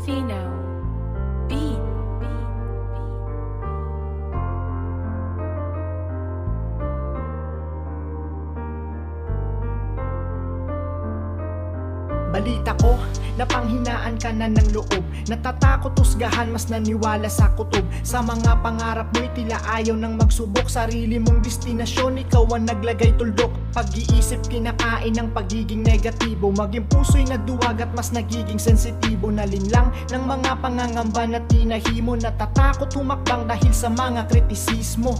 Fino Beat. Balita ko, napanghinaan ka na ng loob. Natatakot husgahan, mas naniwala sa kutob. Sa mga pangarap mo'y tila ayaw nang magsubok. Sarili mong destinasyon, ikaw ang naglagay tuldok. Pag-iisip kinakain ng pagiging negatibo. Maging puso'y naduwag at mas nagiging sensitibo. Nalinlang ng mga pangangamba na tinahimo. Natatakot humakbang dahil sa mga kritisismo.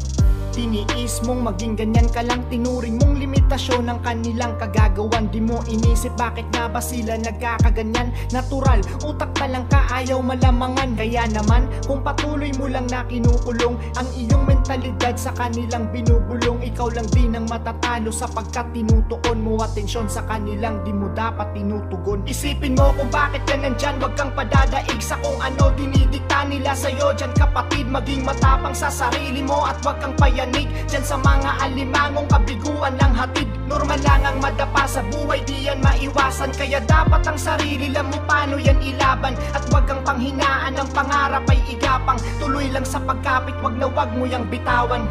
Tiniis mong maging ganyan ka lang. Tinuring mong limitasyon ng kanilang kagagawan. Di mo inisip bakit nga ba sila nagkakaganyan. Natural, utak talang ka, ayaw malamangan. Kaya naman, kung patuloy mo lang na kinukulong ang iyong mentalidad sa kanilang binubulong, ikaw lang din ang matatalo sapagkat tinutuon mo atensyon sa kanilang di mo dapat tinutugon. Isipin mo kung bakit ka nandyan, wag kang padadaig sa kung ano dinidikta nila sa'yo. Dyan kapatid, maging matapang sa sarili mo at wag kang payanig dyan sa mga alimangong kabiguan ng hatid. Normal lang ang madapa sa buhay, di yan maiwasan. Kaya dapat ang sarili lang mo paano yan ilaban. At wag kang panghinaan, ng pangarap ay igapang. Tuloy lang sa pagkapit, wag na wag mo yang bitawan.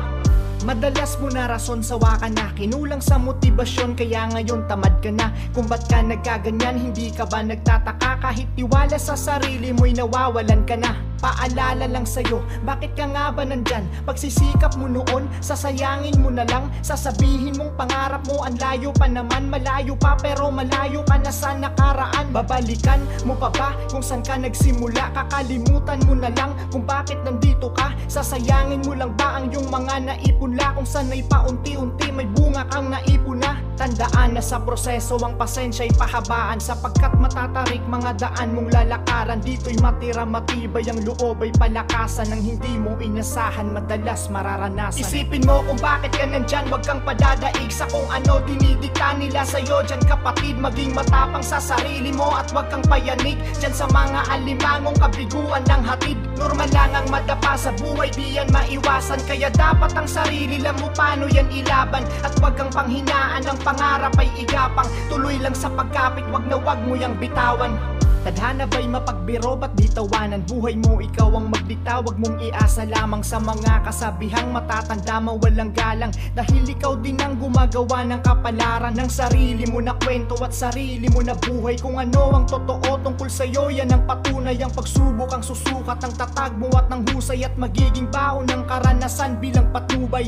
Madalas mo na rason, sawa ka na, kinulang sa motibasyon, kaya ngayon tamad ka na. Kung ba't ka nagkaganyan, hindi ka ba nagtataka? Kahit tiwala sa sarili mo'y nawawalan ka na. Paalala lang sa'yo, bakit ka nga ba nandyan? Pagsisikap mo noon, sasayangin mo na lang. Sasabihin mong pangarap mo, ang layo pa naman. Malayo pa pero malayo ka na sa nakaraan. Babalikan mo pa ba kung saan ka nagsimula? Kakalimutan mo na lang kung bakit nandito ka. Sasayangin mo lang ba ang iyong mga naipunla? Kung sana'y paunti-unti may bunga kang naipon na. Tandaan na sa proseso ang pasensya'y pahabaan, sapagkat matatarik mga daan mong lalakaran. Dito'y matira matibay ang loob ay palakasan ng hindi mo inasahan, madalas mararanasan. Isipin mo kung bakit ka nandyan, wag kang padadaig sa kung ano dinidikta nila sa'yo. Dyan kapatid, maging matapang sa sarili mo at wag kang payanig dyan sa mga alimangong kabiguan ng hatid. Normal lang ang madapa sa buhay, di yan maiwasan. Kaya dapat ang sarili lang mo paano yan ilaban. At wag kang panghinaan, ng pangarap ay igapang. Tuloy lang sa pagkapit, wag na wag mo yang bitawan. Tadhana ba'y mapagbiro, ba't di tawanan? Buhay mo, ikaw ang magdikta, wag mong iasa lamang sa mga kasabihang matatanda mawalang galang. Dahil ikaw din ang gumagawa ng kapalaran ng sarili mo na kwento at sarili mo na buhay. Kung ano ang totoo tungkol sa'yo, yan ang patunay. Ang pagsubok ang susukat ng tatag mo at ng husay, at magiging baon ng karanasan bilang patnubay.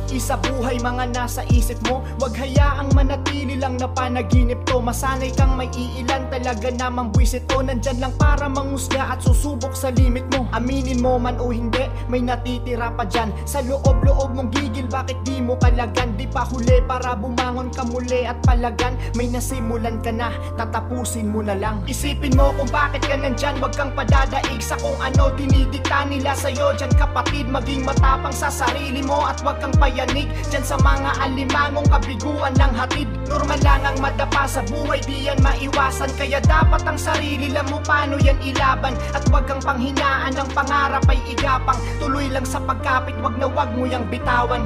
Isa buhay mga nasa isip mo, wag hayaang manatili lang na panaginip to. Masanay kang may iilan talaga namang buwisit to. Nandyan lang para mangusga at susubok sa limit mo. Aminin mo man o hindi, may natitira pa dyan sa loob-loob mong gigil. Bakit di mo kalagan? Di pa huli para bumangon ka muli at palagan. May nasimulan ka na, tatapusin mo na lang. Isipin mo kung bakit ka nandyan, wag kang padadaig sa kung ano dinidikta nila sa'yo. Dyan kapatid, maging matapang sa sarili mo at wag kang payanig dyan sa mga alimangong kabiguan ng hatid. Normal lang ang madapa sa buhay, di yan maiwasan. Kaya dapat ang sarili lang mo paano yan ilaban. At wag kang panghinaan, ng pangarap ay igapang. Tuloy lang sa pagkapit, wag na wag mo yang bitawan.